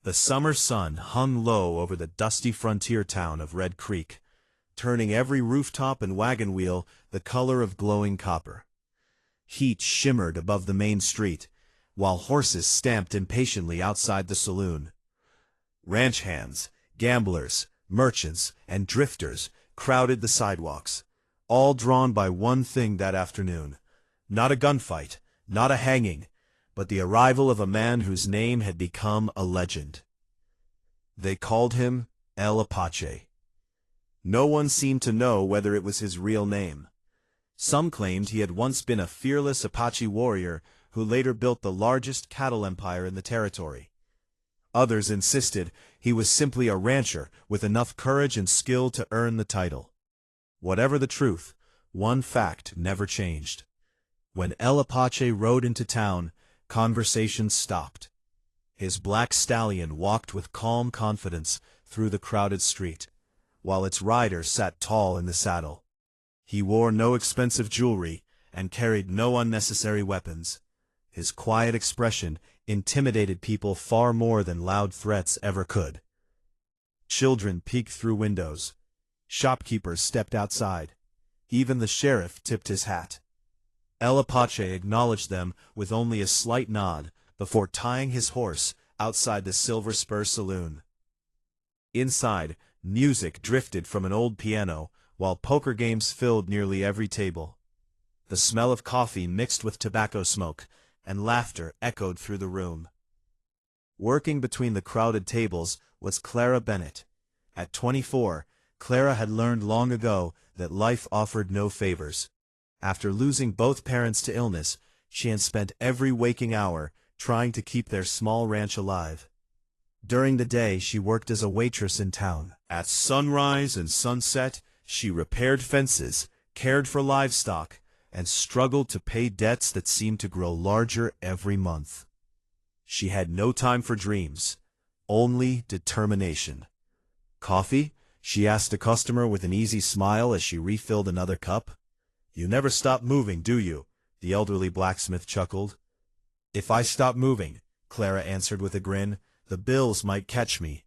The summer sun hung low over the dusty frontier town of Red Creek, turning every rooftop and wagon wheel the color of glowing copper. Heat shimmered above the main street, while horses stamped impatiently outside the saloon. Ranch hands, gamblers, merchants, and drifters crowded the sidewalks, all drawn by one thing that afternoon. Not a gunfight, not a hanging, but the arrival of a man whose name had become a legend. They called him El Apache. No one seemed to know whether it was his real name. Some claimed he had once been a fearless Apache warrior who later built the largest cattle empire in the territory. Others insisted he was simply a rancher with enough courage and skill to earn the title. Whatever the truth, one fact never changed. When El Apache rode into town, conversation stopped. His black stallion walked with calm confidence through the crowded street, while its rider sat tall in the saddle. He wore no expensive jewelry and carried no unnecessary weapons. His quiet expression intimidated people far more than loud threats ever could. Children peeked through windows. Shopkeepers stepped outside. Even the sheriff tipped his hat. El Apache acknowledged them with only a slight nod before tying his horse outside the Silver Spur Saloon. Inside, music drifted from an old piano, while poker games filled nearly every table. The smell of coffee mixed with tobacco smoke, and laughter echoed through the room. Working between the crowded tables was Clara Bennett. At 24, Clara had learned long ago that life offered no favors. After losing both parents to illness, she had spent every waking hour trying to keep their small ranch alive. During the day, she worked as a waitress in town. At sunrise and sunset, she repaired fences, cared for livestock, and struggled to pay debts that seemed to grow larger every month. She had no time for dreams, only determination. "Coffee?" she asked a customer with an easy smile as she refilled another cup. "You never stop moving, do you?" the elderly blacksmith chuckled. "If I stop moving," Clara answered with a grin, "the bills might catch me."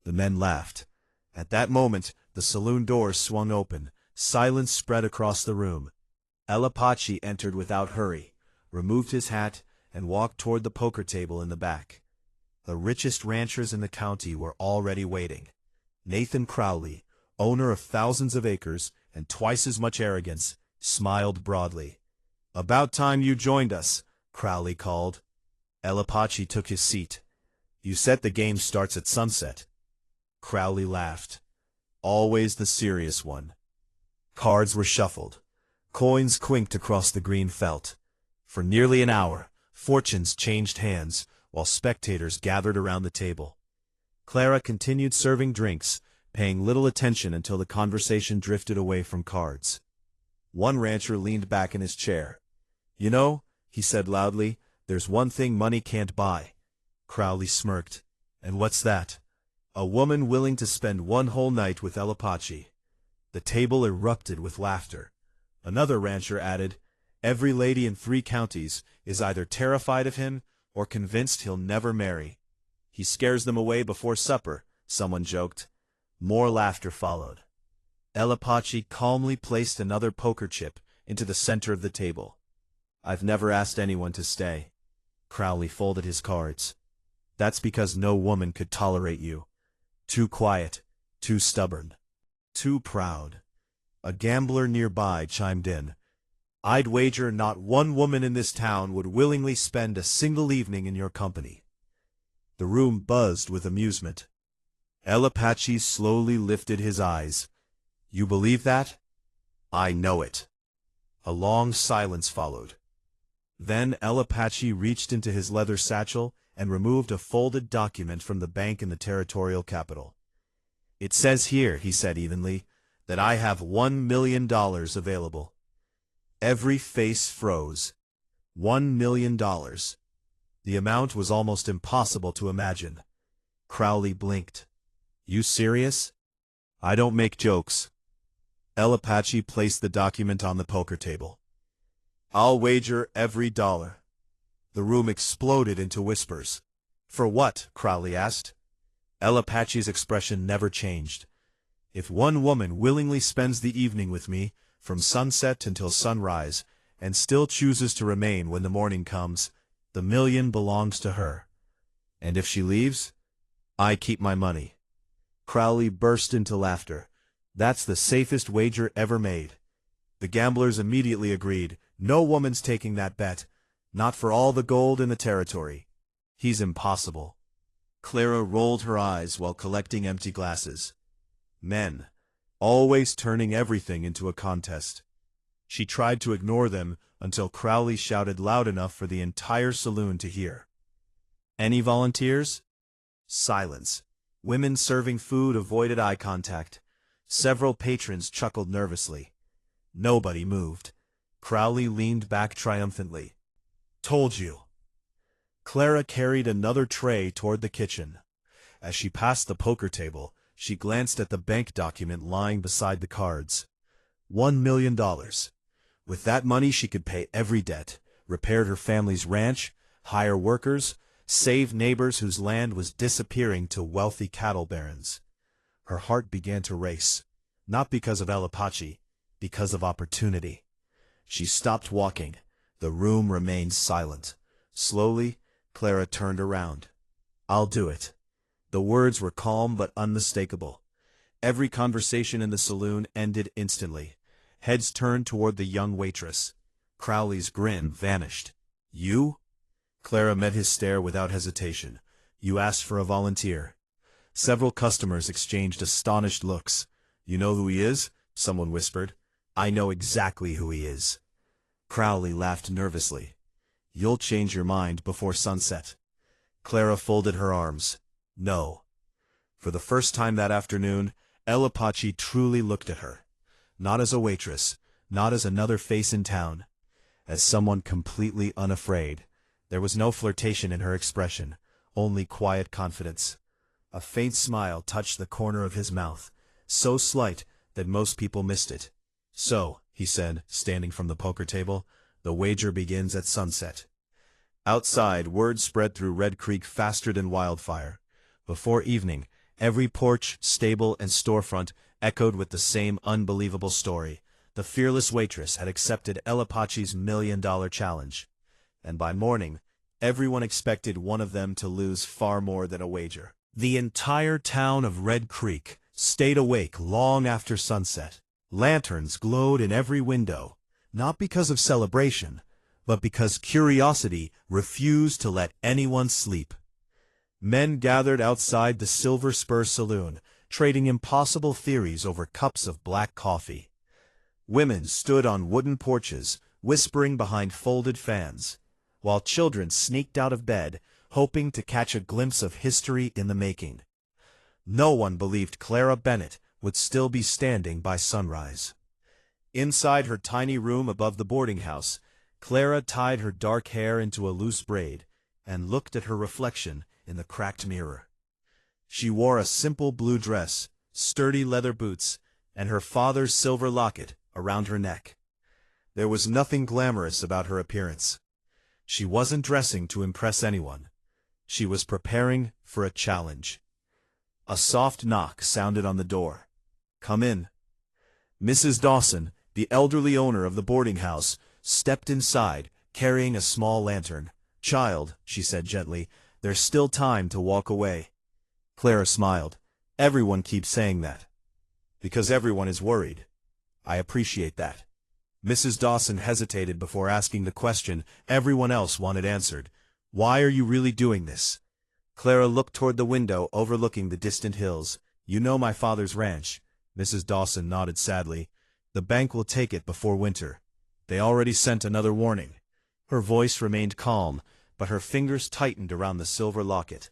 The men laughed. At that moment, the saloon doors swung open. Silence spread across the room. El Apache entered without hurry, removed his hat, and walked toward the poker table in the back. The richest ranchers in the county were already waiting. Nathan Crowley, owner of thousands of acres and twice as much arrogance, smiled broadly. "About time you joined us," Crowley called. El Apache took his seat. "You said the game starts at sunset." Crowley laughed. Always the serious one. Cards were shuffled. Coins clinked across the green felt. For nearly an hour, fortunes changed hands, while spectators gathered around the table. Clara continued serving drinks, paying little attention until the conversation drifted away from cards. One rancher leaned back in his chair. "You know," he said loudly, "there's one thing money can't buy." Crowley smirked. "And what's that?" "A woman willing to spend one whole night with El Apache." The table erupted with laughter. Another rancher added, "Every lady in 3 counties is either terrified of him or convinced he'll never marry. He scares them away before supper," someone joked. More laughter followed. El Apache calmly placed another poker chip into the center of the table. "I've never asked anyone to stay." Crowley folded his cards. "That's because no woman could tolerate you. Too quiet, too stubborn, too proud." A gambler nearby chimed in. "I'd wager not one woman in this town would willingly spend a single evening in your company." The room buzzed with amusement. El Apache slowly lifted his eyes. "You believe that?" "I know it." A long silence followed. Then El Apache reached into his leather satchel and removed a folded document from the bank in the territorial capital. "It says here," he said evenly, "that I have $1 million available." Every face froze. $1 million. The amount was almost impossible to imagine. Crowley blinked. "You serious?" "I don't make jokes." El Apache placed the document on the poker table. "I'll wager every dollar." The room exploded into whispers. For what? Crowley asked. Apache's expression never changed. If one woman willingly spends the evening with me, from sunset until sunrise, and still chooses to remain when the morning comes, the million belongs to her. And if she leaves, I keep my money. Crowley burst into laughter. That's the safest wager ever made. The gamblers immediately agreed. No woman's taking that bet. Not for all the gold in the territory. He's impossible. Clara rolled her eyes while collecting empty glasses. Men, always turning everything into a contest. She tried to ignore them until Crowley shouted loud enough for the entire saloon to hear. Any volunteers? Silence. Women serving food avoided eye contact. Several patrons chuckled nervously. Nobody moved. Crowley leaned back triumphantly. Told you. Clara carried another tray toward the kitchen. As she passed the poker table, she glanced at the bank document lying beside the cards. $1 million. With that money she could pay every debt, repair her family's ranch, hire workers, save neighbors whose land was disappearing to wealthy cattle barons. Her heart began to race, not because of Apache, because of opportunity. She stopped walking. The room remained silent. Slowly, Clara turned around. I'll do it. The words were calm but unmistakable. Every conversation in the saloon ended instantly. Heads turned toward the young waitress. Crowley's grin vanished. You? Clara met his stare without hesitation. You asked for a volunteer. Several customers exchanged astonished looks. You know who he is? Someone whispered. I know exactly who he is. Crowley laughed nervously. You'll change your mind before sunset. Clara folded her arms. No. For the first time that afternoon, Apache truly looked at her. Not as a waitress, not as another face in town. As someone completely unafraid. There was no flirtation in her expression, only quiet confidence. A faint smile touched the corner of his mouth, so slight that most people missed it. So, he said, standing from the poker table, the wager begins at sunset. Outside, word spread through Red Creek faster than wildfire. Before evening, every porch, stable, and storefront echoed with the same unbelievable story. The fearless waitress had accepted Apache's $1 million challenge. And by morning, everyone expected one of them to lose far more than a wager. The entire town of Red Creek stayed awake long after sunset. Lanterns glowed in every window, not because of celebration, but because curiosity refused to let anyone sleep. Men gathered outside the Silver Spur Saloon, trading impossible theories over cups of black coffee. Women stood on wooden porches, whispering behind folded fans, while children sneaked out of bed, hoping to catch a glimpse of history in the making. No one believed Clara Bennett would still be standing by sunrise. Inside her tiny room above the boarding house, Clara tied her dark hair into a loose braid and looked at her reflection in the cracked mirror. She wore a simple blue dress, sturdy leather boots, and her father's silver locket around her neck. There was nothing glamorous about her appearance. She wasn't dressing to impress anyone. She was preparing for a challenge. A soft knock sounded on the door. Come in. Mrs. Dawson, the elderly owner of the boarding house, stepped inside, carrying a small lantern. Child, she said gently, there's still time to walk away. Clara smiled. Everyone keeps saying that. Because everyone is worried. I appreciate that. Mrs. Dawson hesitated before asking the question everyone else wanted answered. Why are you really doing this? Clara looked toward the window overlooking the distant hills. You know my father's ranch. Mrs. Dawson nodded sadly. The bank will take it before winter. They already sent another warning. Her voice remained calm, but her fingers tightened around the silver locket.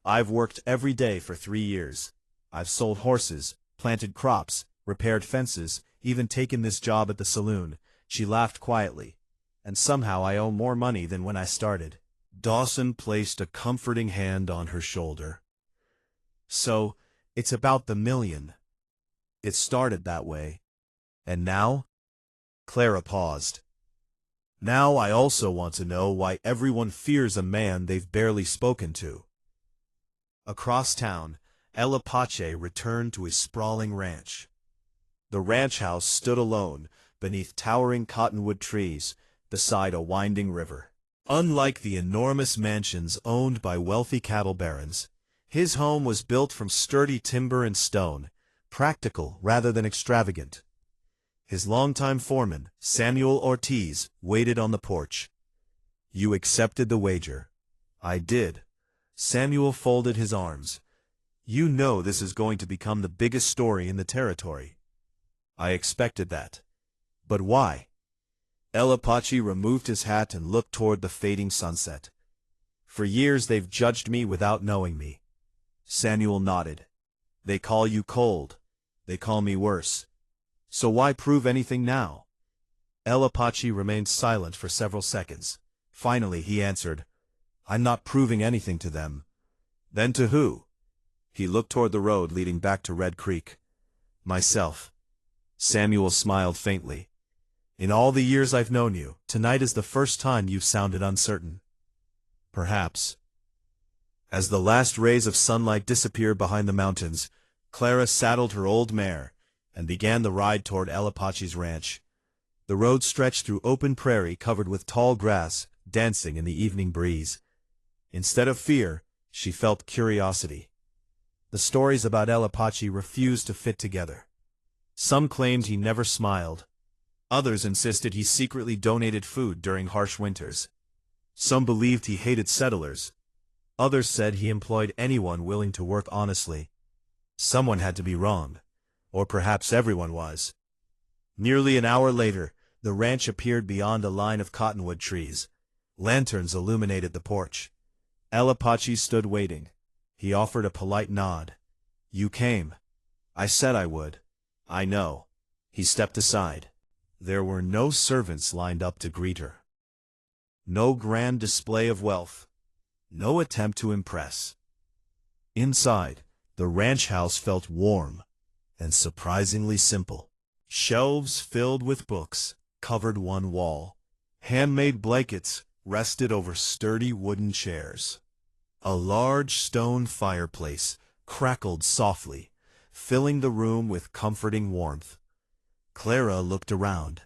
I've worked every day for 3 years. I've sold horses, planted crops, repaired fences, even taken this job at the saloon. She laughed quietly. And somehow I owe more money than when I started. Dawson placed a comforting hand on her shoulder. So, it's about the million. It started that way. And now? Clara paused. Now I also want to know why everyone fears a man they've barely spoken to. Across town, El Apache returned to his sprawling ranch. The ranch house stood alone, beneath towering cottonwood trees, beside a winding river. Unlike the enormous mansions owned by wealthy cattle barons, his home was built from sturdy timber and stone, practical rather than extravagant. His longtime foreman, Samuel Ortiz, waited on the porch. "You accepted the wager." "I did." Samuel folded his arms. "You know this is going to become the biggest story in the territory." "I expected that." "But why?" El Apache removed his hat and looked toward the fading sunset. "For years they've judged me without knowing me." Samuel nodded. "They call you cold. They call me worse. So why prove anything now?" El Apache remained silent for several seconds. Finally he answered, "I'm not proving anything to them." "Then to who?" He looked toward the road leading back to Red Creek. "Myself." Samuel smiled faintly. "In all the years I've known you, tonight is the first time you've sounded uncertain." "Perhaps." As the last rays of sunlight disappeared behind the mountains, Clara saddled her old mare and began the ride toward El Apache's ranch. The road stretched through open prairie covered with tall grass, dancing in the evening breeze. Instead of fear, she felt curiosity. The stories about El Apache refused to fit together. Some claimed he never smiled. Others insisted he secretly donated food during harsh winters. Some believed he hated settlers. Others said he employed anyone willing to work honestly. Someone had to be wrong. Or perhaps everyone was. Nearly an hour later, the ranch appeared beyond a line of cottonwood trees. Lanterns illuminated the porch. El Apache stood waiting. He offered a polite nod. "You came." "I said I would." "I know." He stepped aside. There were no servants lined up to greet her. No grand display of wealth. No attempt to impress. Inside, the ranch house felt warm and surprisingly simple. Shelves filled with books covered one wall. Handmade blankets rested over sturdy wooden chairs. A large stone fireplace crackled softly, filling the room with comforting warmth. Clara looked around.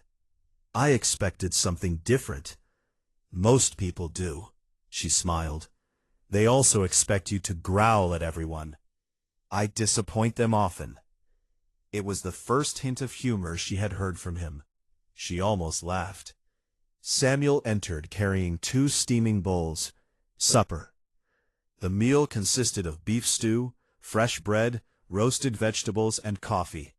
"I expected something different." "Most people do," she smiled. "They also expect you to growl at everyone." "I disappoint them often." It was the first hint of humor she had heard from him. She almost laughed. Samuel entered carrying 2 steaming bowls. Supper. The meal consisted of beef stew, fresh bread, roasted vegetables, and coffee.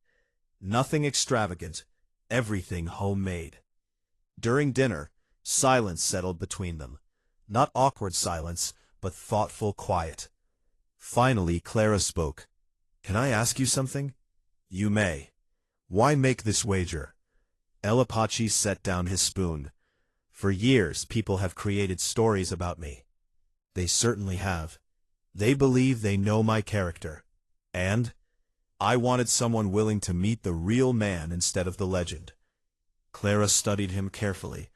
Nothing extravagant, everything homemade. During dinner, silence settled between them. Not awkward silence, but thoughtful quiet. Finally, Clara spoke. "Can I ask you something?" "You may." "Why make this wager?" El Apache set down his spoon. "For years, people have created stories about me." "They certainly have. They believe they know my character. And I wanted someone willing to meet the real man instead of the legend." Clara studied him carefully.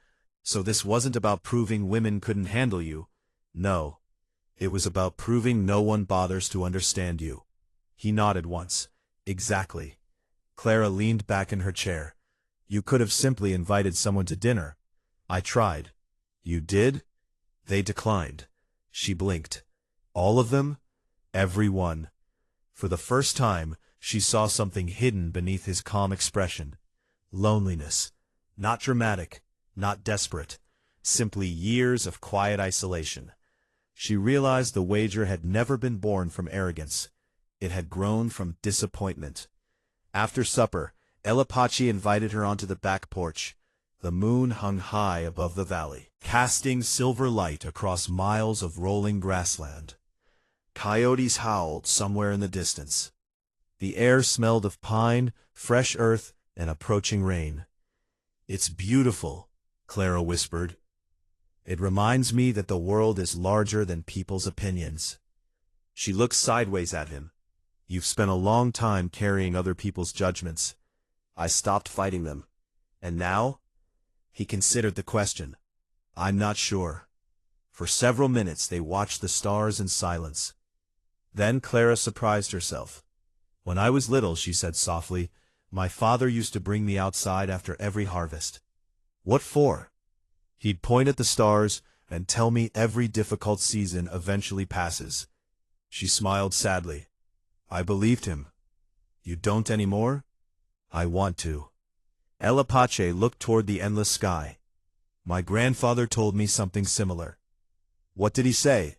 "So this wasn't about proving women couldn't handle you." "No. It was about proving no one bothers to understand you." He nodded once. "Exactly." Clara leaned back in her chair. "You could have simply invited someone to dinner." "I tried." "You did?" "They declined." She blinked. "All of them?" "Every one." For the first time, she saw something hidden beneath his calm expression. Loneliness. Not dramatic, not desperate. Simply years of quiet isolation. She realized the wager had never been born from arrogance. It had grown from disappointment. After supper, El Apache invited her onto the back porch. The moon hung high above the valley, casting silver light across miles of rolling grassland. Coyotes howled somewhere in the distance. The air smelled of pine, fresh earth, and approaching rain. "It's beautiful," Clara whispered. "It reminds me that the world is larger than people's opinions." She looked sideways at him. "You've spent a long time carrying other people's judgments." "I stopped fighting them." "And now?" He considered the question. "I'm not sure." For several minutes they watched the stars in silence. Then Clara surprised herself. "When I was little," she said softly, "my father used to bring me outside after every harvest." "What for?" "He'd point at the stars and tell me every difficult season eventually passes." She smiled sadly. "I believed him." "You don't anymore?" "I want to." Apache looked toward the endless sky. "My grandfather told me something similar." "What did he say?"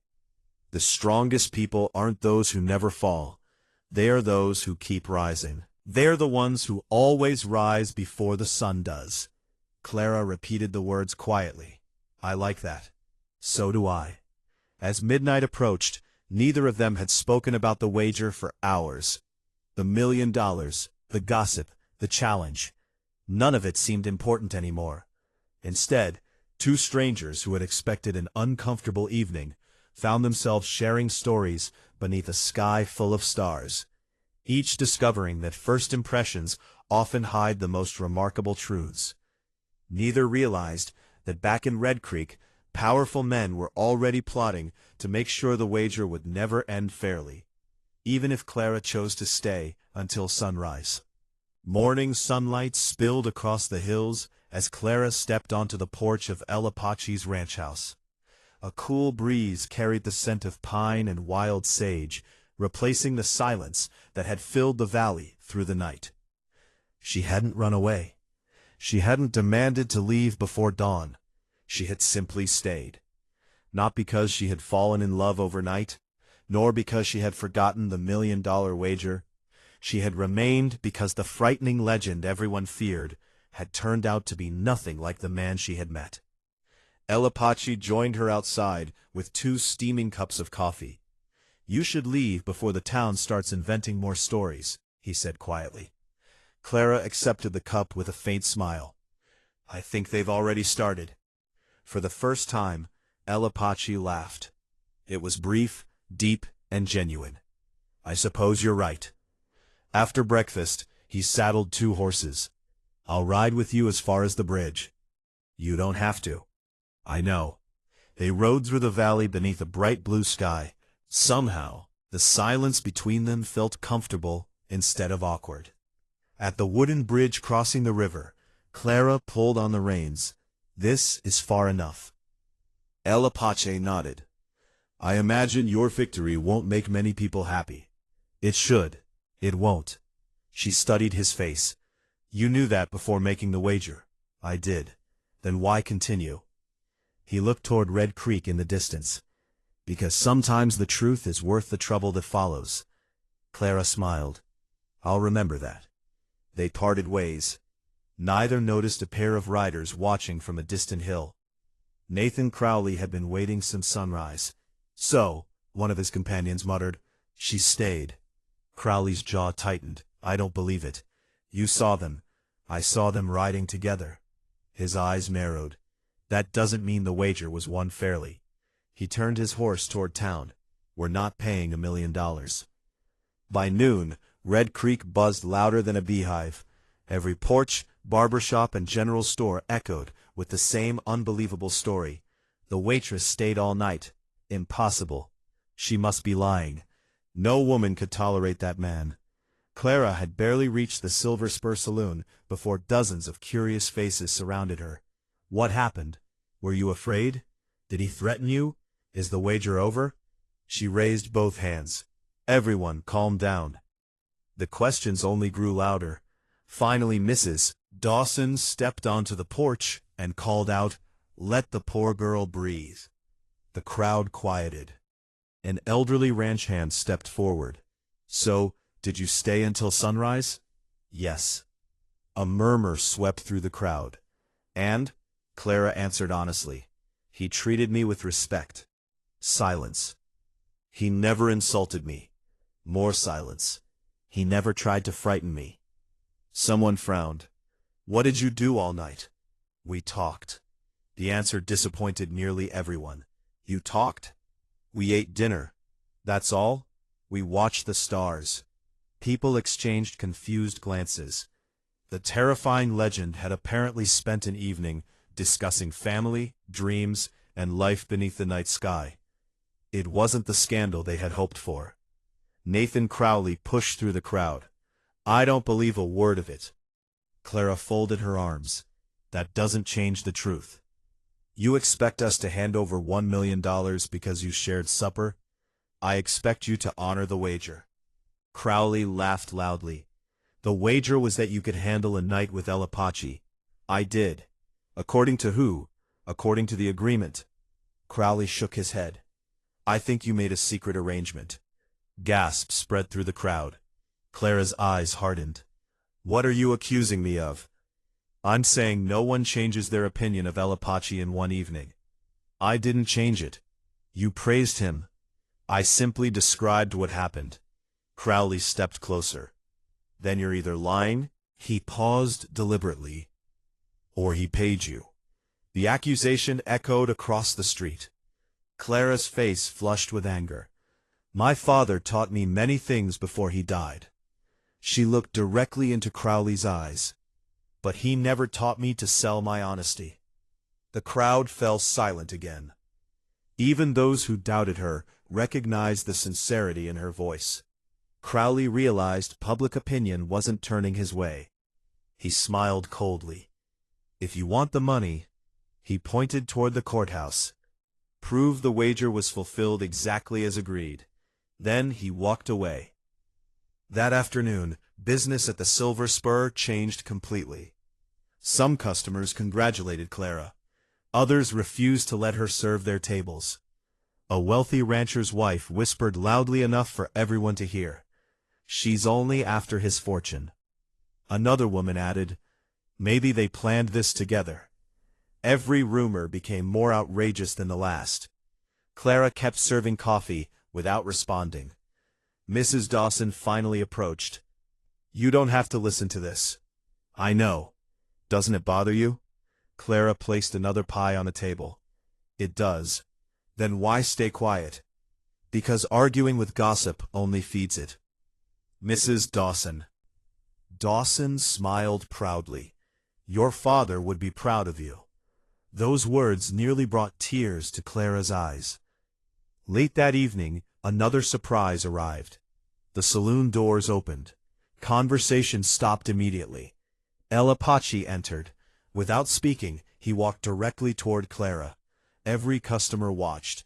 "The strongest people aren't those who never fall. They are those who keep rising. They're the ones who always rise before the sun does." Clara repeated the words quietly. "I like that." "So do I." As midnight approached, neither of them had spoken about the wager for hours. The $1,000,000, the gossip, the challenge. None of it seemed important anymore. Instead, two strangers who had expected an uncomfortable evening found themselves sharing stories beneath a sky full of stars, each discovering that first impressions often hide the most remarkable truths. Neither realized that back in Red Creek, powerful men were already plotting to make sure the wager would never end fairly, even if Clara chose to stay until sunrise. Morning sunlight spilled across the hills as Clara stepped onto the porch of Apache's ranch house. A cool breeze carried the scent of pine and wild sage, replacing the silence that had filled the valley through the night. She hadn't run away. She hadn't demanded to leave before dawn. She had simply stayed. Not because she had fallen in love overnight, nor because she had forgotten the $1,000,000 wager. She had remained because the frightening legend everyone feared had turned out to be nothing like the man she had met. Apache joined her outside with 2 steaming cups of coffee. "You should leave before the town starts inventing more stories," he said quietly. Clara accepted the cup with a faint smile. "I think they've already started." For the first time, Apache laughed. It was brief, deep, and genuine. "I suppose you're right." After breakfast, he saddled 2 horses. "I'll ride with you as far as the bridge." "You don't have to." "I know." They rode through the valley beneath a bright blue sky. Somehow, the silence between them felt comfortable instead of awkward. At the wooden bridge crossing the river, Clara pulled on the reins. "This is far enough." Apache nodded. "I imagine your victory won't make many people happy." "It should. It won't." She studied his face. "You knew that before making the wager." "I did." "Then why continue?" He looked toward Red Creek in the distance. "Because sometimes the truth is worth the trouble that follows." Clara smiled. "I'll remember that." They parted ways. Neither noticed a pair of riders watching from a distant hill. Nathan Crowley had been waiting since sunrise. "So," one of his companions muttered, "she stayed." Crowley's jaw tightened. "I don't believe it." "You saw them." "I saw them riding together." His eyes narrowed. "That doesn't mean the wager was won fairly." He turned his horse toward town. "We're not paying $1,000,000. By noon, Red Creek buzzed louder than a beehive. Every porch, barber shop, and general store echoed with the same unbelievable story. The waitress stayed all night. Impossible. She must be lying. No woman could tolerate that man. Clara had barely reached the Silver Spur Saloon before dozens of curious faces surrounded her. "What happened? Were you afraid? Did he threaten you? Is the wager over?" She raised both hands. Everyone calmed down. The questions only grew louder. Finally, Mrs. Dawson stepped onto the porch and called out, "Let the poor girl breathe." The crowd quieted. An elderly ranch hand stepped forward. "So, did you stay until sunrise?" "Yes." A murmur swept through the crowd. "And?" Clara answered honestly. "He treated me with respect." Silence. "He never insulted me." More silence. "He never tried to frighten me." Someone frowned. "What did you do all night?" "We talked." The answer disappointed nearly everyone. "You talked?" "We ate dinner." "That's all?" "We watched the stars." People exchanged confused glances. The terrifying legend had apparently spent an evening discussing family, dreams, and life beneath the night sky. It wasn't the scandal they had hoped for. Nathan Crowley pushed through the crowd. I don't believe a word of it. Clara folded her arms. That doesn't change the truth. You expect us to hand over $1 million because you shared supper? I expect you to honor the wager. Crowley laughed loudly. The wager was that you could handle a night with Apache. I did. According to who? According to the agreement. Crowley shook his head. I think you made a secret arrangement. Gasps spread through the crowd. Clara's eyes hardened. What are you accusing me of? I'm saying no one changes their opinion of Apache in one evening. I didn't change it. You praised him. I simply described what happened. Crowley stepped closer. Then you're either lying, he paused deliberately, or he paid you. The accusation echoed across the street. Clara's face flushed with anger. My father taught me many things before he died. She looked directly into Crowley's eyes. But he never taught me to sell my honesty. The crowd fell silent again. Even those who doubted her recognized the sincerity in her voice. Crowley realized public opinion wasn't turning his way. He smiled coldly. If you want the money, he pointed toward the courthouse. Prove the wager was fulfilled exactly as agreed. Then he walked away. That afternoon, business at the Silver Spur changed completely. Some customers congratulated Clara. Others refused to let her serve their tables. A wealthy rancher's wife whispered loudly enough for everyone to hear. She's only after his fortune. Another woman added, maybe they planned this together. Every rumor became more outrageous than the last. Clara kept serving coffee without responding. Mrs. Dawson finally approached. You don't have to listen to this. I know. Doesn't it bother you? Clara placed another pie on the table. It does. Then why stay quiet? Because arguing with gossip only feeds it. Mrs. Dawson. Dawson smiled proudly. Your father would be proud of you. Those words nearly brought tears to Clara's eyes. Late that evening, another surprise arrived. The saloon doors opened. Conversation stopped immediately. Apache entered. Without speaking, he walked directly toward Clara. Every customer watched.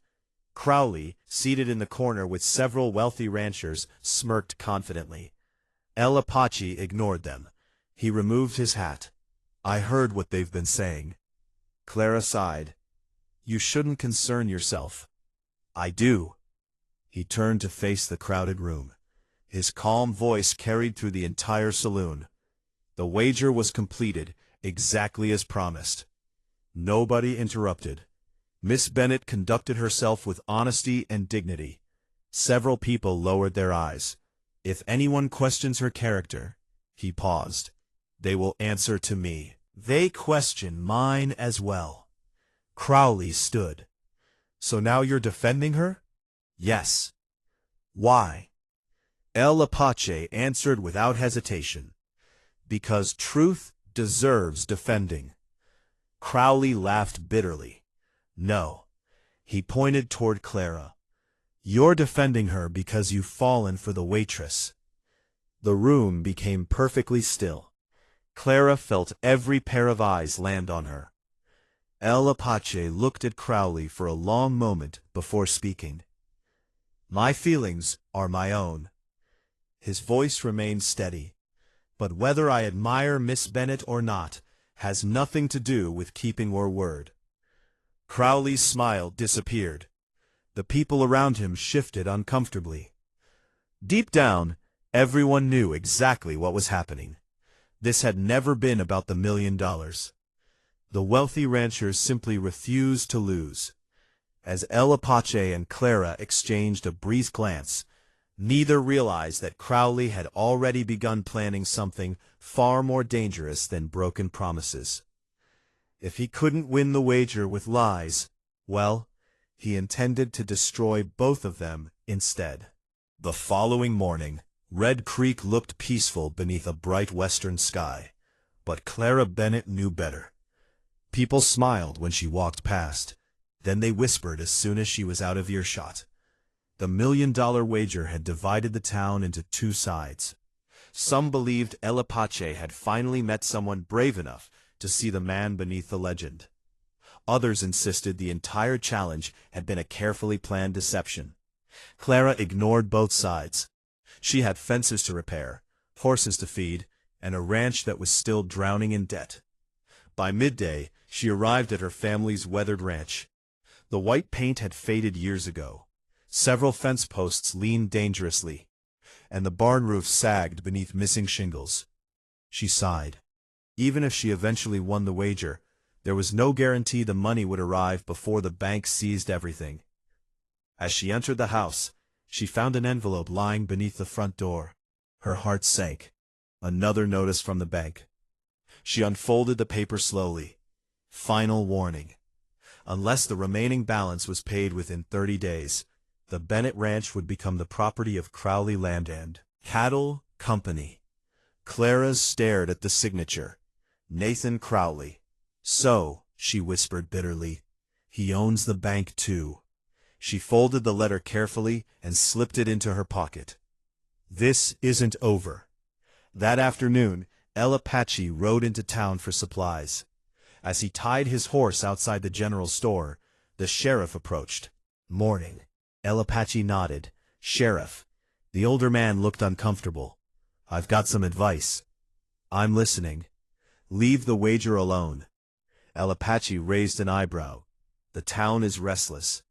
Crowley, seated in the corner with several wealthy ranchers, smirked confidently. Apache ignored them. He removed his hat. I heard what they've been saying. Clara sighed. You shouldn't concern yourself. I do. He turned to face the crowded room. His calm voice carried through the entire saloon. The wager was completed, exactly as promised. Nobody interrupted. Miss Bennet conducted herself with honesty and dignity. Several people lowered their eyes. If anyone questions her character, he paused, they will answer to me. They question mine as well. Crowley stood. So now you're defending her? Yes. Why? Apache answered without hesitation. Because truth deserves defending. Crowley laughed bitterly. No. He pointed toward Clara. You're defending her because you've fallen for the waitress. The room became perfectly still. Clara felt every pair of eyes land on her. Apache looked at Crowley for a long moment before speaking. My feelings are my own. His voice remained steady. But whether I admire Miss Bennet or not has nothing to do with keeping your word. Crowley's smile disappeared. The people around him shifted uncomfortably. Deep down, everyone knew exactly what was happening. This had never been about the $1 million. The wealthy ranchers simply refused to lose. As Apache and Clara exchanged a brief glance, neither realized that Crowley had already begun planning something far more dangerous than broken promises. If he couldn't win the wager with lies, well, he intended to destroy both of them instead. The following morning, Red Creek looked peaceful beneath a bright western sky, but Clara Bennet knew better. People smiled when she walked past, then they whispered as soon as she was out of earshot. The million-dollar wager had divided the town into two sides. Some believed Apache had finally met someone brave enough to see the man beneath the legend. Others insisted the entire challenge had been a carefully planned deception. Clara ignored both sides. She had fences to repair, horses to feed, and a ranch that was still drowning in debt. By midday, she arrived at her family's weathered ranch. The white paint had faded years ago. Several fence posts leaned dangerously, and the barn roof sagged beneath missing shingles. She sighed. Even if she eventually won the wager, there was no guarantee the money would arrive before the bank seized everything. As she entered the house, she found an envelope lying beneath the front door. Her heart sank. Another notice from the bank. She unfolded the paper slowly. Final warning. Unless the remaining balance was paid within 30 days, the Bennett Ranch would become the property of Crowley Land and Cattle Company. Clara stared at the signature. Nathan Crowley. So, she whispered bitterly, he owns the bank too. She folded the letter carefully and slipped it into her pocket. This isn't over. That afternoon, Apache rode into town for supplies. As he tied his horse outside the general store, the sheriff approached. Morning. Apache nodded. Sheriff. The older man looked uncomfortable. I've got some advice. I'm listening. Leave the wager alone. Apache raised an eyebrow. The town is restless.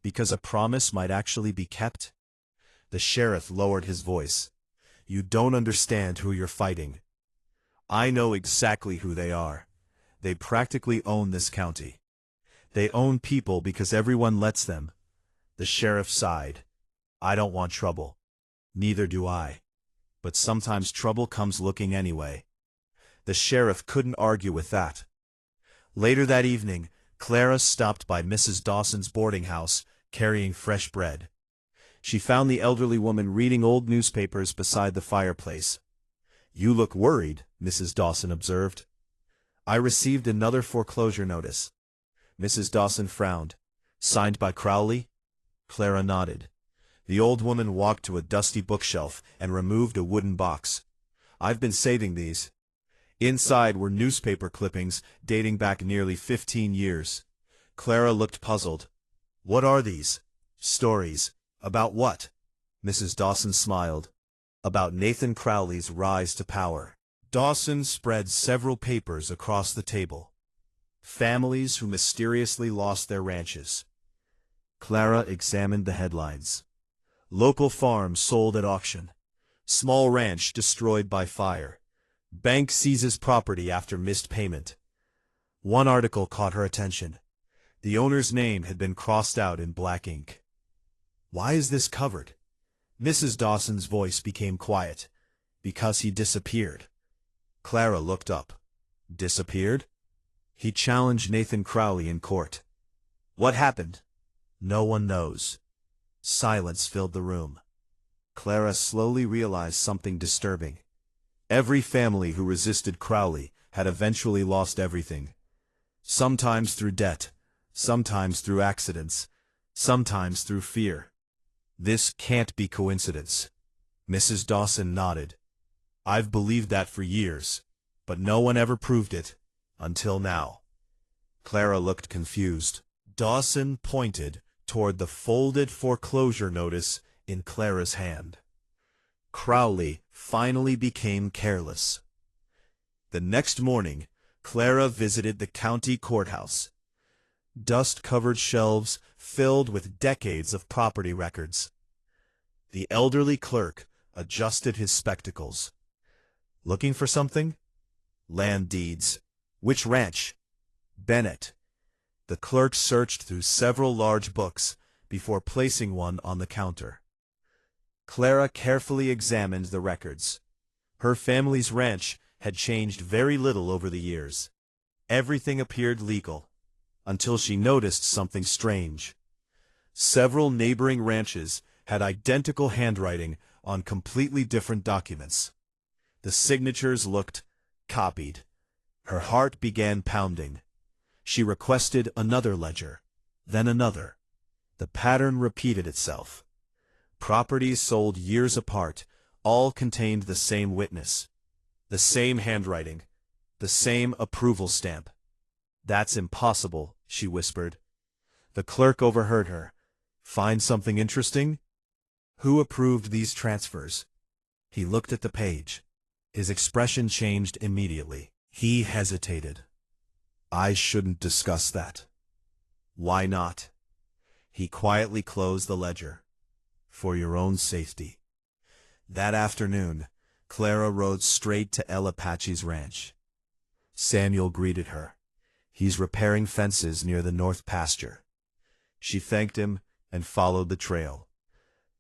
Because a promise might actually be kept? The sheriff lowered his voice. You don't understand who you're fighting. I know exactly who they are. They practically own this county. They own people because everyone lets them. The sheriff sighed. I don't want trouble. Neither do I. But sometimes trouble comes looking anyway. The sheriff couldn't argue with that. Later that evening, Clara stopped by Mrs. Dawson's boarding house, carrying fresh bread. She found the elderly woman reading old newspapers beside the fireplace. You look worried, Mrs. Dawson observed. I received another foreclosure notice. Mrs. Dawson frowned. Signed by Crowley? Clara nodded. The old woman walked to a dusty bookshelf and removed a wooden box. I've been saving these. Inside were newspaper clippings dating back nearly 15 years. Clara looked puzzled. What are these? Stories. About what? Mrs. Dawson smiled. About Nathan Crowley's rise to power. Dawson spread several papers across the table. Families who mysteriously lost their ranches. Clara examined the headlines. Local farm sold at auction. Small ranch destroyed by fire. Bank seizes property after missed payment. One article caught her attention. The owner's name had been crossed out in black ink. Why is this covered? Mrs. Dawson's voice became quiet. Because he disappeared. Clara looked up. Disappeared? He challenged Nathan Crowley in court. What happened? No one knows. Silence filled the room. Clara slowly realized something disturbing. Every family who resisted Crowley had eventually lost everything. Sometimes through debt, sometimes through accidents, sometimes through fear. This can't be coincidence. Mrs. Dawson nodded. I've believed that for years, but no one ever proved it, until now. Clara looked confused. Dawson pointed toward the folded foreclosure notice in Clara's hand. Crowley finally became careless. The next morning, Clara visited the county courthouse. Dust-covered shelves filled with decades of property records. The elderly clerk adjusted his spectacles. Looking for something? Land deeds. Which ranch? Bennett. The clerk searched through several large books before placing one on the counter. Clara carefully examined the records. Her family's ranch had changed very little over the years. Everything appeared legal, until she noticed something strange. Several neighboring ranches had identical handwriting on completely different documents. The signatures looked copied. Her heart began pounding. She requested another ledger, then another. The pattern repeated itself. Properties sold years apart, all contained the same witness, the same handwriting, the same approval stamp. "That's impossible," she whispered. The clerk overheard her. "Find something interesting? Who approved these transfers?" He looked at the page. His expression changed immediately. He hesitated. "I shouldn't discuss that." "Why not?" He quietly closed the ledger. "For your own safety." That afternoon, Clara rode straight to El Apache's ranch. Samuel greeted her. "He's repairing fences near the north pasture." She thanked him and followed the trail.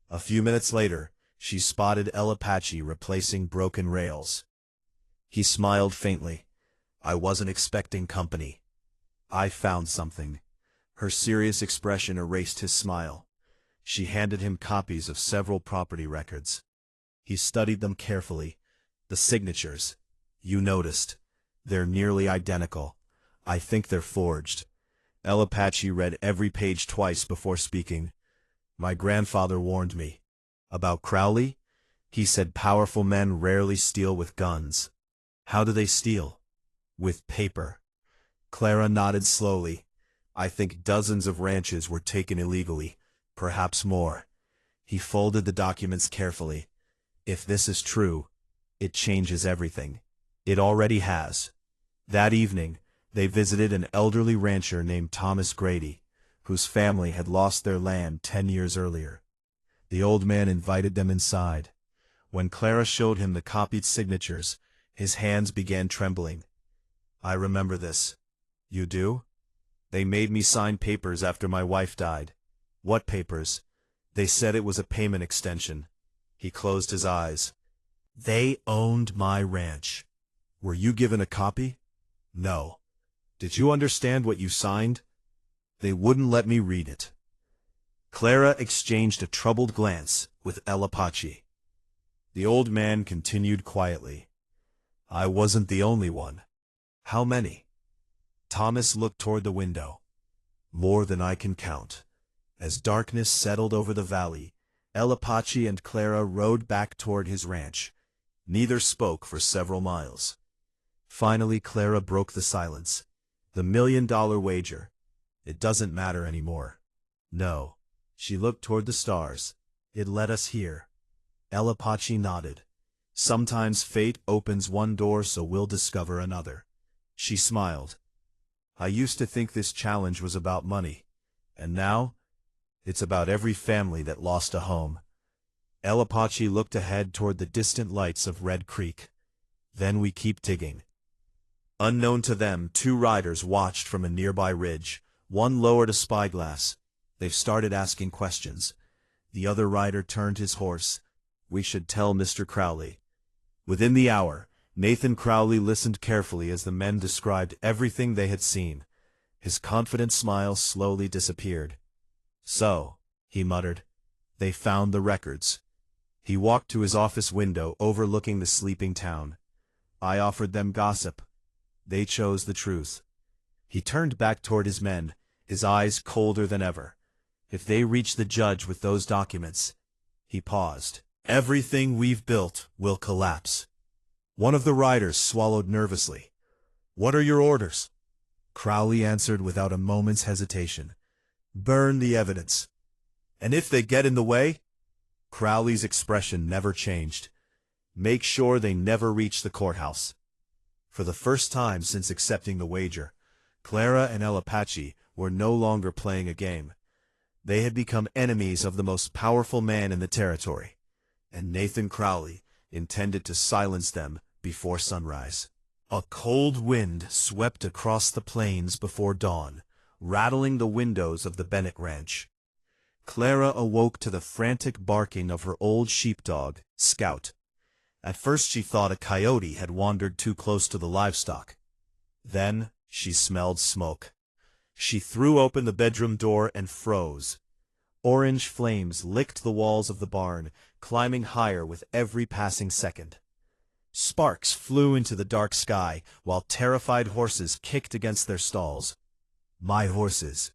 A few minutes later, she spotted El Apache replacing broken rails. He smiled faintly. "I wasn't expecting company. I found something." Her serious expression erased his smile. She handed him copies of several property records. He studied them carefully. "The signatures. You noticed. They're nearly identical. I think they're forged." El Apache read every page twice before speaking. "My grandfather warned me." "About Crowley?" He said powerful men rarely steal with guns. "How do they steal?" "With paper." Clara nodded slowly. "I think dozens of ranches were taken illegally, perhaps more." He folded the documents carefully. "If this is true, it changes everything." It already has. That evening, they visited an elderly rancher named Thomas Grady, whose family had lost their land 10 years earlier. The old man invited them inside. When Clara showed him the copied signatures, his hands began trembling. "I remember this." "You do?" "They made me sign papers after my wife died." "What papers?" "They said it was a payment extension." He closed his eyes. "They owned my ranch." "Were you given a copy?" "No." "Did you understand what you signed?" "They wouldn't let me read it." Clara exchanged a troubled glance with El Apache. The old man continued quietly. "I wasn't the only one." "How many?" Thomas looked toward the window. "More than I can count." As darkness settled over the valley, El Apache and Clara rode back toward his ranch. Neither spoke for several miles. Finally, Clara broke the silence. "The $1,000,000 wager. It doesn't matter anymore." "No." She looked toward the stars. "It led us here." El Apache nodded. "Sometimes fate opens one door so we'll discover another." She smiled. "I used to think this challenge was about money. And now, it's about every family that lost a home." El Apache looked ahead toward the distant lights of Red Creek. "Then we keep digging." Unknown to them, 2 riders watched from a nearby ridge. One lowered a spyglass. "They've started asking questions." The other rider turned his horse. "We should tell Mr. Crowley." Within the hour, Nathan Crowley listened carefully as the men described everything they had seen. His confident smile slowly disappeared. "So," he muttered, "they found the records." He walked to his office window overlooking the sleeping town. "I offered them gossip. They chose the truth." He turned back toward his men, his eyes colder than ever. "If they reach the judge with those documents—" He paused. "Everything we've built will collapse." One of the riders swallowed nervously. "What are your orders?" Crowley answered without a moment's hesitation. "Burn the evidence." "And if they get in the way?" Crowley's expression never changed. "Make sure they never reach the courthouse." For the first time since accepting the wager, Clara and El Apache were no longer playing a game. They had become enemies of the most powerful man in the territory, and Nathan Crowley intended to silence them before sunrise. A cold wind swept across the plains before dawn, rattling the windows of the Bennett Ranch. Clara awoke to the frantic barking of her old sheepdog, Scout. At first she thought a coyote had wandered too close to the livestock. Then she smelled smoke. She threw open the bedroom door and froze. Orange flames licked the walls of the barn, climbing higher with every passing second. Sparks flew into the dark sky, while terrified horses kicked against their stalls. My horses.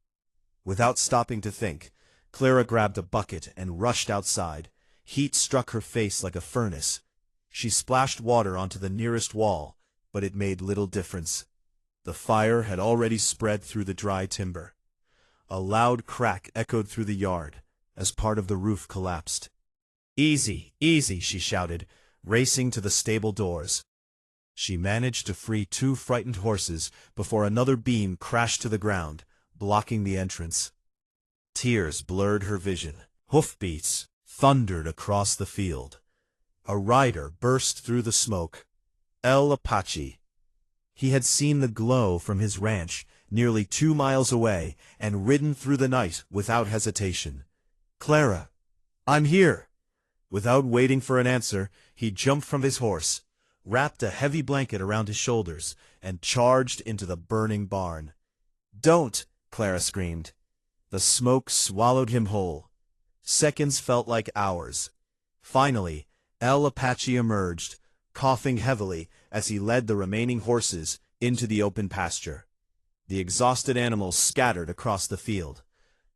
Without stopping to think, Clara grabbed a bucket and rushed outside. Heat struck her face like a furnace. She splashed water onto the nearest wall, but it made little difference. The fire had already spread through the dry timber. A loud crack echoed through the yard as part of the roof collapsed. "Easy, easy," she shouted, racing to the stable doors. She managed to free 2 frightened horses before another beam crashed to the ground, blocking the entrance. Tears blurred her vision. Hoofbeats thundered across the field. A rider burst through the smoke. El Apache. He had seen the glow from his ranch nearly 2 miles away and ridden through the night without hesitation. "Clara, I'm here!" Without waiting for an answer, he jumped from his horse, wrapped a heavy blanket around his shoulders, and charged into the burning barn. "Don't!" Clara screamed. The smoke swallowed him whole. Seconds felt like hours. Finally, El Apache emerged, coughing heavily as he led the remaining horses into the open pasture. The exhausted animals scattered across the field.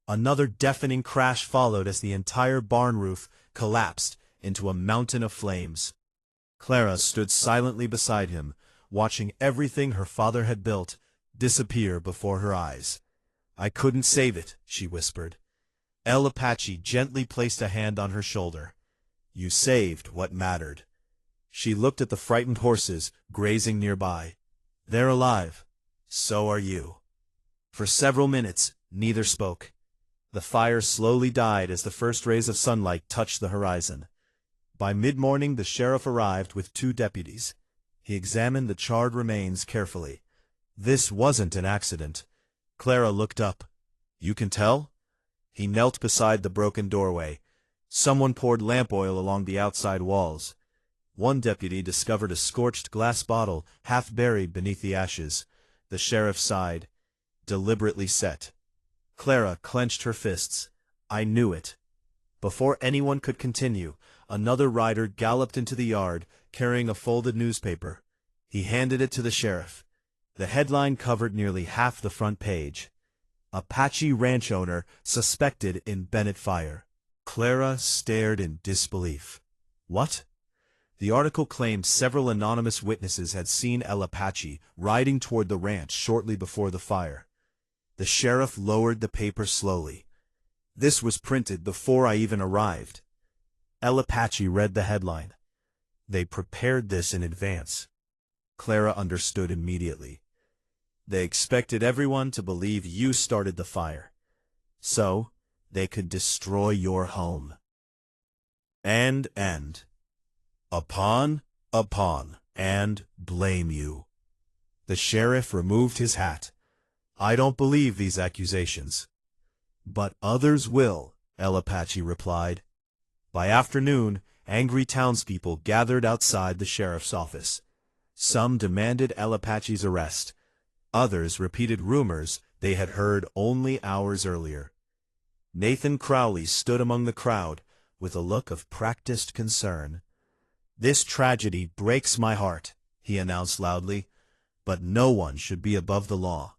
Another deafening crash followed as the entire barn roof collapsed into a mountain of flames. Clara stood silently beside him, watching everything her father had built disappear before her eyes. "I couldn't save it," she whispered. El Apache gently placed a hand on her shoulder. "You saved what mattered." She looked at the frightened horses grazing nearby. "They're alive. So are you." For several minutes, neither spoke. The fire slowly died as the first rays of sunlight touched the horizon. By mid-morning, the sheriff arrived with 2 deputies. He examined the charred remains carefully. This wasn't an accident. Clara looked up. "You can tell?" He knelt beside the broken doorway. Someone poured lamp oil along the outside walls. One deputy discovered a scorched glass bottle half buried beneath the ashes. The sheriff sighed. "Deliberately set." Clara clenched her fists. "I knew it." Before anyone could continue, another rider galloped into the yard, carrying a folded newspaper. He handed it to the sheriff. The headline covered nearly half the front page. "Apache ranch owner suspected in Bennett fire." Clara stared in disbelief. What? The article claimed several anonymous witnesses had seen El Apache riding toward the ranch shortly before the fire. The sheriff lowered the paper slowly. "This was printed before I even arrived." El Apache read the headline. "They prepared this in advance." Clara understood immediately. They expected everyone to believe you started the fire, so they could destroy your home. And upon, and blame you. The sheriff removed his hat. "I don't believe these accusations." "But others will," El Apache replied. By afternoon, angry townspeople gathered outside the sheriff's office. Some demanded El Apache's arrest. Others repeated rumors they had heard only hours earlier. Nathan Crowley stood among the crowd with a look of practiced concern. "This tragedy breaks my heart," he announced loudly, "but no one should be above the law."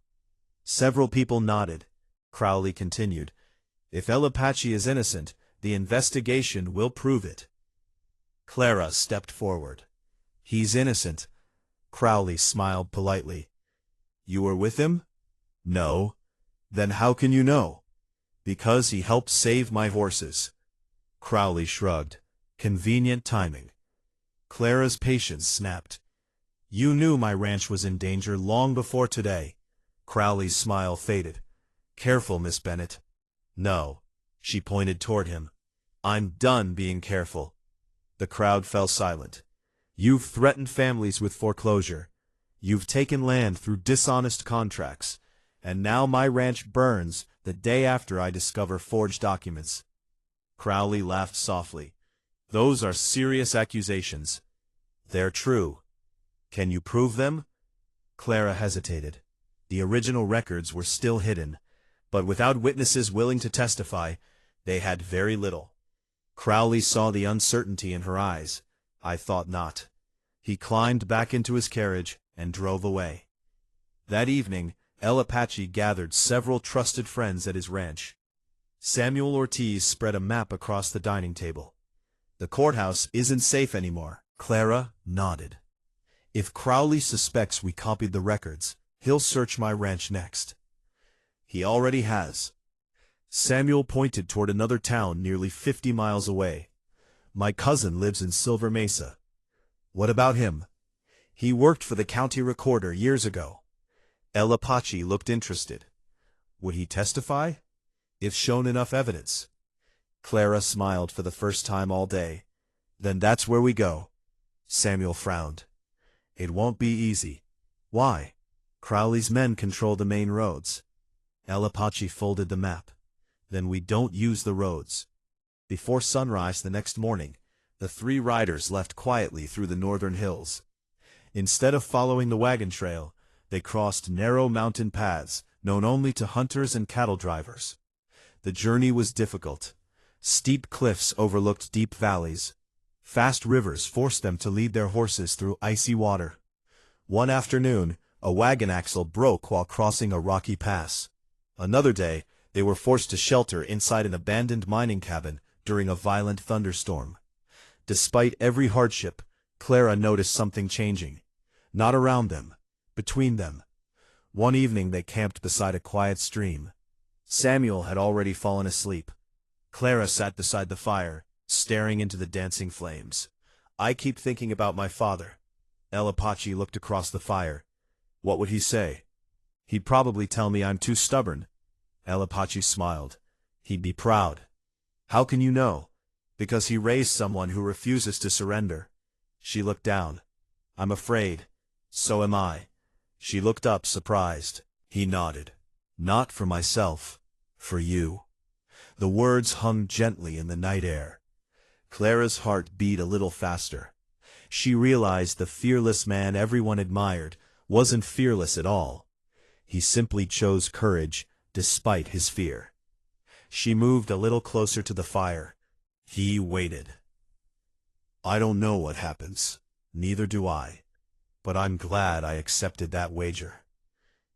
Several people nodded. Crowley continued, "If El Apache is innocent, the investigation will prove it." Clara stepped forward. "He's innocent." Crowley smiled politely. "You were with him?" "No." "Then how can you know?" "Because he helped save my horses." Crowley shrugged. Convenient timing. Clara's patience snapped. "You knew my ranch was in danger long before today." Crowley's smile faded. "Careful, Miss Bennett." "No." She pointed toward him. "I'm done being careful." The crowd fell silent. "You've threatened families with foreclosure. You've taken land through dishonest contracts. And now my ranch burns the day after I discover forged documents." Crowley laughed softly. "Those are serious accusations." "They're true." "Can you prove them?" Clara hesitated. The original records were still hidden, but without witnesses willing to testify, they had very little. Crowley saw the uncertainty in her eyes. "I thought not." He climbed back into his carriage and drove away. That evening, El Apache gathered several trusted friends at his ranch. Samuel Ortiz spread a map across the dining table. The courthouse isn't safe anymore. Clara nodded. If Crowley suspects we copied the records, he'll search my ranch next. He already has. Samuel pointed toward another town nearly 50 miles away. My cousin lives in Silver Mesa. What about him? He worked for the county recorder years ago. El Apache looked interested. Would he testify? If shown enough evidence. Clara smiled for the first time all day. Then that's where we go. Samuel frowned. It won't be easy. Why? Crowley's men control the main roads. El Apache folded the map. Then we don't use the roads. Before sunrise the next morning, the three riders left quietly through the northern hills. Instead of following the wagon trail, they crossed narrow mountain paths known only to hunters and cattle drivers. The journey was difficult. Steep cliffs overlooked deep valleys. Fast rivers forced them to lead their horses through icy water. One afternoon, a wagon axle broke while crossing a rocky pass. Another day, they were forced to shelter inside an abandoned mining cabin during a violent thunderstorm. Despite every hardship, Clara noticed something changing. Not around them, between them. One evening they camped beside a quiet stream. Samuel had already fallen asleep. Clara sat beside the fire, staring into the dancing flames. I keep thinking about my father. El Apache looked across the fire. What would he say? He'd probably tell me I'm too stubborn. El Apache smiled. He'd be proud. How can you know? Because he raised someone who refuses to surrender. She looked down. I'm afraid. So am I. She looked up, surprised. He nodded. Not for myself. For you. The words hung gently in the night air. Clara's heart beat a little faster. She realized the fearless man everyone admired wasn't fearless at all. He simply chose courage despite his fear. She moved a little closer to the fire. He waited. I don't know what happens. Neither do I. But I'm glad I accepted that wager.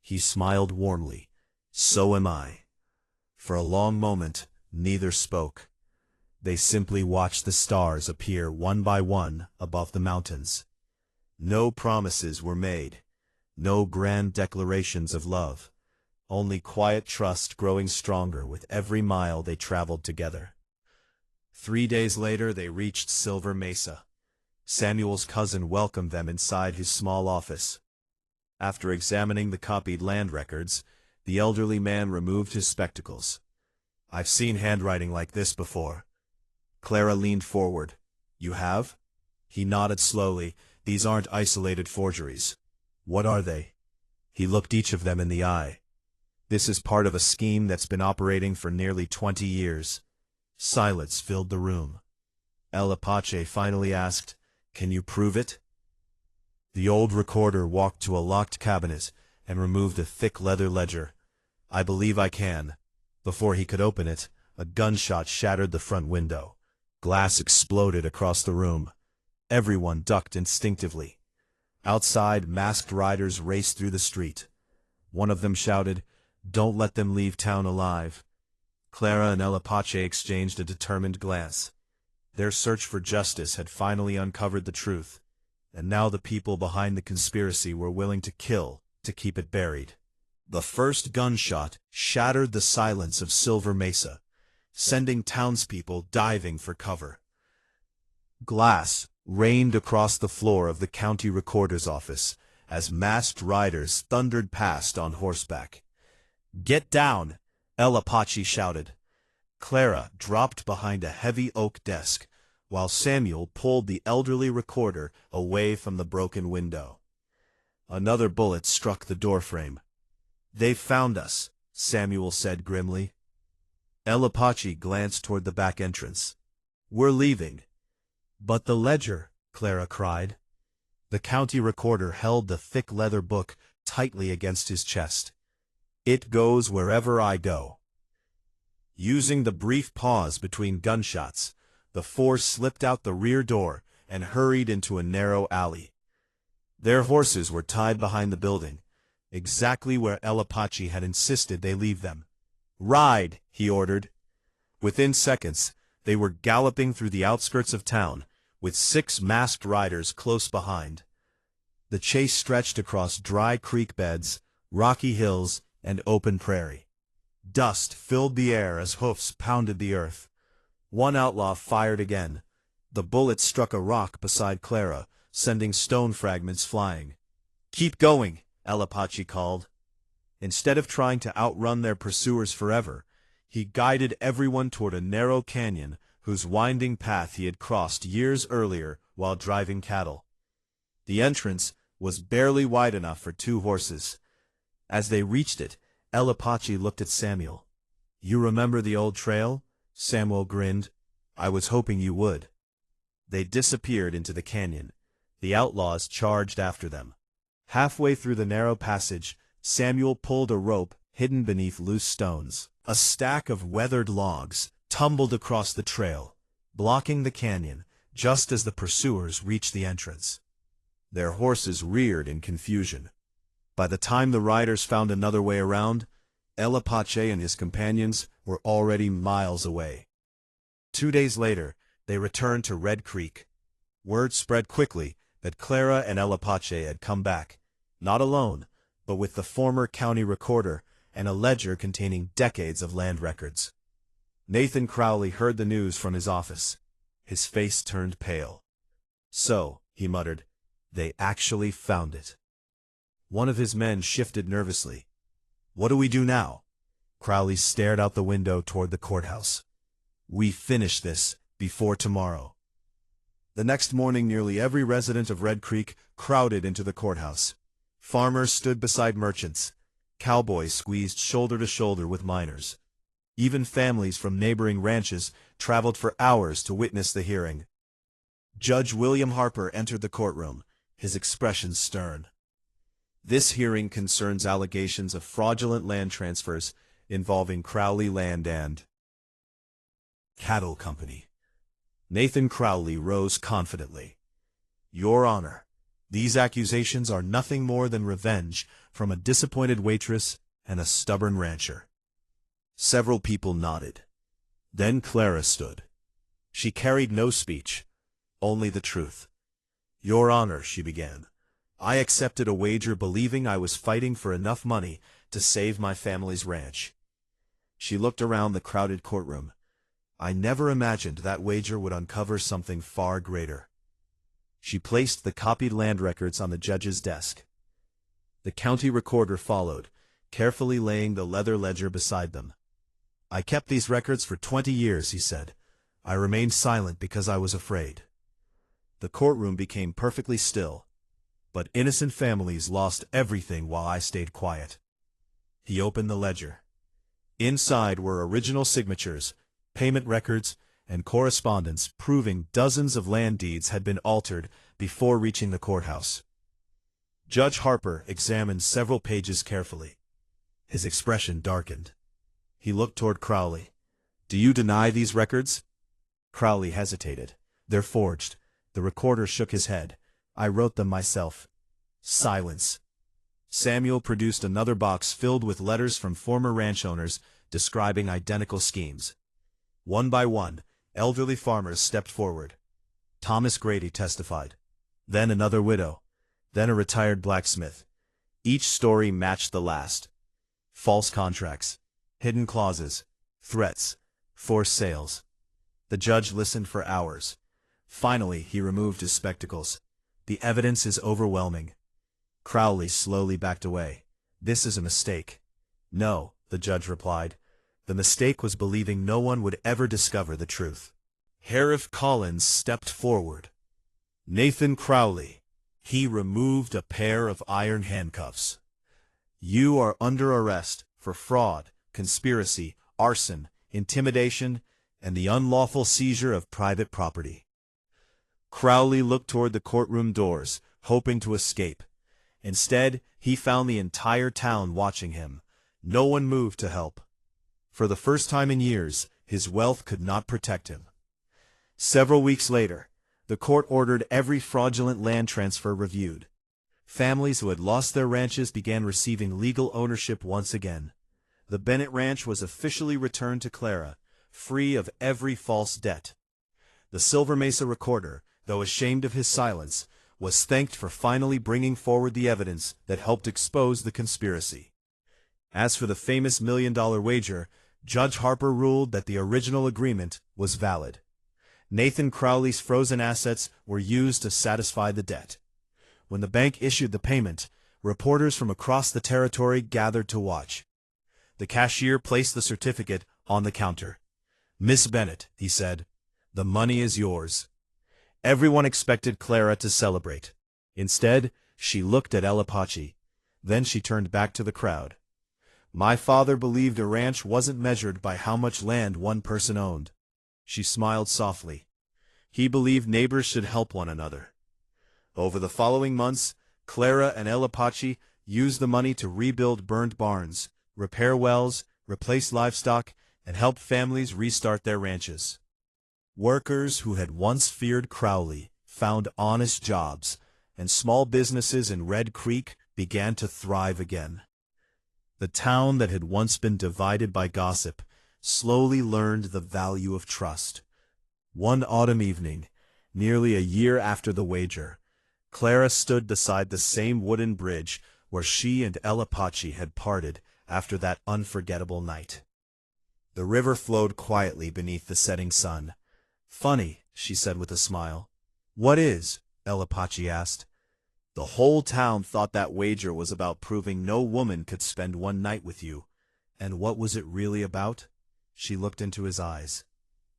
He smiled warmly. So am I. For a long moment, neither spoke. They simply watched the stars appear one by one above the mountains. No promises were made. No grand declarations of love. Only quiet trust growing stronger with every mile they traveled together. 3 days later they reached Silver Mesa. Samuel's cousin welcomed them inside his small office. After examining the copied land records, the elderly man removed his spectacles. I've seen handwriting like this before. Clara leaned forward. You have? He nodded slowly. These aren't isolated forgeries. What are they? He looked each of them in the eye. This is part of a scheme that's been operating for nearly 20 years. Silence filled the room. El Apache finally asked, Can you prove it? The old recorder walked to a locked cabinet and removed a thick leather ledger. I believe I can. Before he could open it, a gunshot shattered the front window. Glass exploded across the room. Everyone ducked instinctively. Outside, masked riders raced through the street. One of them shouted, Don't let them leave town alive. Clara and El Apache exchanged a determined glance. Their search for justice had finally uncovered the truth, and now the people behind the conspiracy were willing to kill to keep it buried. The first gunshot shattered the silence of Silver Mesa, sending townspeople diving for cover. Glass rained across the floor of the county recorder's office as masked riders thundered past on horseback. Get down! El Apache shouted. Clara dropped behind a heavy oak desk, while Samuel pulled the elderly recorder away from the broken window. Another bullet struck the doorframe. They've found us, Samuel said grimly. El Apache glanced toward the back entrance. We're leaving. But the ledger, Clara cried. The county recorder held the thick leather book tightly against his chest. It goes wherever I go. Using the brief pause between gunshots, the four slipped out the rear door and hurried into a narrow alley. Their horses were tied behind the building, exactly where El Apache had insisted they leave them. Ride, he ordered. Within seconds, they were galloping through the outskirts of town, with 6 masked riders close behind. The chase stretched across dry creek beds, rocky hills, and open prairie. Dust filled the air as hoofs pounded the earth. One outlaw fired again. The bullet struck a rock beside Clara, sending stone fragments flying. "Keep going," Apache called. Instead of trying to outrun their pursuers forever, he guided everyone toward a narrow canyon whose winding path he had crossed years earlier while driving cattle. The entrance was barely wide enough for 2 horses. As they reached it, Apache looked at Samuel. "You remember the old trail?" Samuel grinned. "I was hoping you would." They disappeared into the canyon. The outlaws charged after them. Halfway through the narrow passage, Samuel pulled a rope hidden beneath loose stones. A stack of weathered logs tumbled across the trail, blocking the canyon just as the pursuers reached the entrance. Their horses reared in confusion. By the time the riders found another way around, Apache and his companions were already miles away. 2 days later, they returned to Red Creek. Word spread quickly that Clara and Apache had come back, not alone, but with the former county recorder and a ledger containing decades of land records. Nathan Crowley heard the news from his office. His face turned pale. "So," he muttered, "they actually found it." One of his men shifted nervously. "What do we do now?" Crowley stared out the window toward the courthouse. "We finish this before tomorrow." The next morning, nearly every resident of Red Creek crowded into the courthouse. Farmers stood beside merchants. Cowboys squeezed shoulder to shoulder with miners. Even families from neighboring ranches traveled for hours to witness the hearing. Judge William Harper entered the courtroom, his expression stern. "This hearing concerns allegations of fraudulent land transfers involving Crowley Land and Cattle Company." Nathan Crowley rose confidently. "Your Honor, these accusations are nothing more than revenge from a disappointed waitress and a stubborn rancher." Several people nodded. Then Clara stood. She carried no speech, only the truth. "Your Honor," she began, "I accepted a wager believing I was fighting for enough money to save my family's ranch." She looked around the crowded courtroom. "I never imagined that wager would uncover something far greater." She placed the copied land records on the judge's desk. The county recorder followed, carefully laying the leather ledger beside them. "I kept these records for 20 years, he said. "I remained silent because I was afraid." The courtroom became perfectly still, but innocent families lost everything while I stayed quiet. He opened the ledger. Inside were original signatures, payment records, and correspondence proving dozens of land deeds had been altered before reaching the courthouse. Judge Harper examined several pages carefully. His expression darkened. He looked toward Crowley. "Do you deny these records?" Crowley hesitated. "They're forged." The recorder shook his head. "I wrote them myself." Silence. Samuel produced another box filled with letters from former ranch owners describing identical schemes. One by one, elderly farmers stepped forward. Thomas Grady testified. Then another widow. Then a retired blacksmith. Each story matched the last. False contracts, hidden clauses, threats, forced sales. The judge listened for hours. Finally, he removed his spectacles. "The evidence is overwhelming." Crowley slowly backed away. "This is a mistake." "No," the judge replied. "The mistake was believing no one would ever discover the truth." Harriff Collins stepped forward. "Nathan Crowley." He removed a pair of iron handcuffs. "You are under arrest for fraud, conspiracy, arson, intimidation, and the unlawful seizure of private property." Crowley looked toward the courtroom doors, hoping to escape. Instead, he found the entire town watching him. No one moved to help. For the first time in years, his wealth could not protect him. Several weeks later, the court ordered every fraudulent land transfer reviewed. Families who had lost their ranches began receiving legal ownership once again. The Bennett Ranch was officially returned to Clara, free of every false debt. The Silver Mesa recorder, though ashamed of his silence, was thanked for finally bringing forward the evidence that helped expose the conspiracy. As for the famous $1 million wager, Judge Harper ruled that the original agreement was valid. Nathan Crowley's frozen assets were used to satisfy the debt. When the bank issued the payment, reporters from across the territory gathered to watch. The cashier placed the certificate on the counter. "Miss Bennett," he said, "the money is yours." Everyone expected Clara to celebrate. Instead, she looked at Apache. Then she turned back to the crowd. "My father believed a ranch wasn't measured by how much land one person owned." She smiled softly. "He believed neighbors should help one another." Over the following months, Clara and Apache used the money to rebuild burned barns, repair wells, replace livestock, and help families restart their ranches. Workers who had once feared Crowley found honest jobs, and small businesses in Red Creek began to thrive again. The town that had once been divided by gossip slowly learned the value of trust. One autumn evening, nearly a year after the wager, Clara stood beside the same wooden bridge where she and Apache had parted after that unforgettable night. The river flowed quietly beneath the setting sun. "Funny," she said with a smile. "What is?" Apache asked. "The whole town thought that wager was about proving no woman could spend one night with you. And what was it really about?" She looked into his eyes.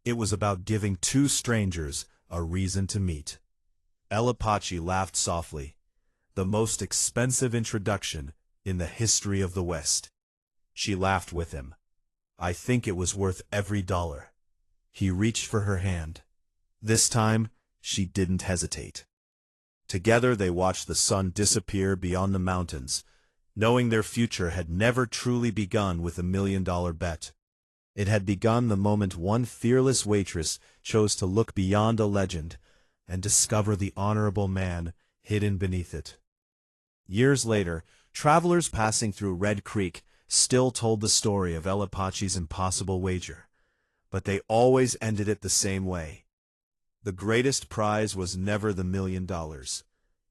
"It was about giving two strangers a reason to meet." Apache laughed softly. "The most expensive introduction in the history of the West." She laughed with him. "I think it was worth every dollar." He reached for her hand. This time, she didn't hesitate. Together they watched the sun disappear beyond the mountains, knowing their future had never truly begun with a $1 million bet. It had begun the moment one fearless waitress chose to look beyond a legend and discover the honorable man hidden beneath it. Years later, travelers passing through Red Creek still told the story of Apache's impossible wager. But they always ended it the same way. The greatest prize was never the $1 million.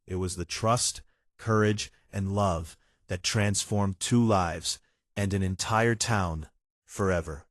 It was the trust, courage, and love that transformed two lives and an entire town forever.